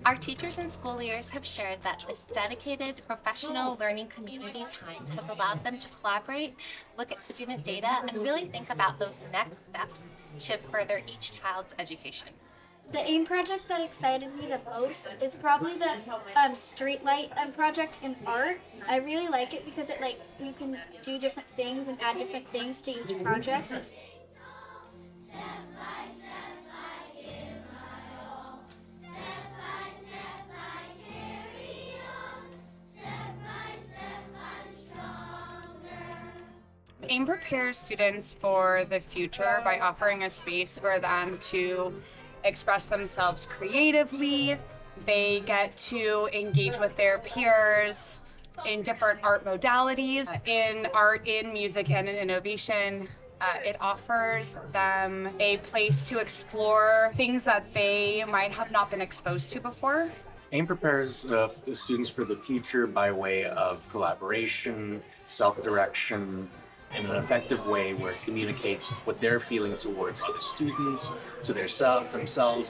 Our teachers and school leaders have shared that this dedicated professional learning community time has allowed them to collaborate, look at student data, and really think about those next steps to further each child's education. The AIM project that excited me the most is probably the streetlight project in art. I really like it because you can do different things and add different things to each project. AIM prepares students for the future by offering a space for them to express themselves creatively. They get to engage with their peers in different art modalities, in art, in music, and in innovation. It offers them a place to explore things that they might have not been exposed to before. AIM prepares the students for the future by way of collaboration, self-direction, in an effective way where it communicates what they're feeling towards other students, to themselves,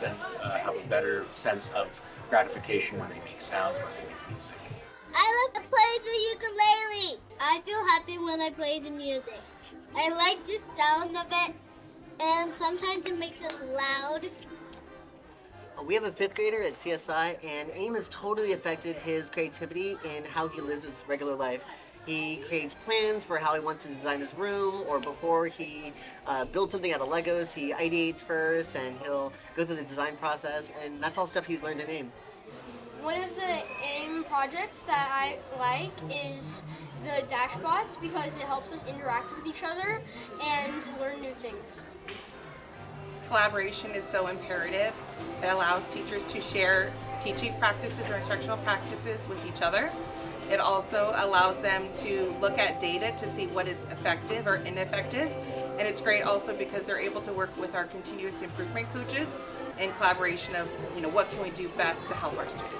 and have a better sense of gratification when they make sounds, when they make music. I love to play the ukulele. I feel happy when I play the music. I like the sound of it, and sometimes it makes it loud. We have a fifth grader at CSI, and AIM has totally affected his creativity in how he lives his regular life. He creates plans for how he wants to design his room, or before he builds something out of Legos, he ideates first, and he'll go through the design process, and that's all stuff he's learned in AIM. One of the AIM projects that I like is the Dashbots because it helps us interact with each other and learn new things. Collaboration is so imperative. It allows teachers to share teaching practices or instructional practices with each other. It also allows them to look at data to see what is effective or ineffective. And it's great also because they're able to work with our continuous improvement coaches in collaboration of, what can we do best to help our students.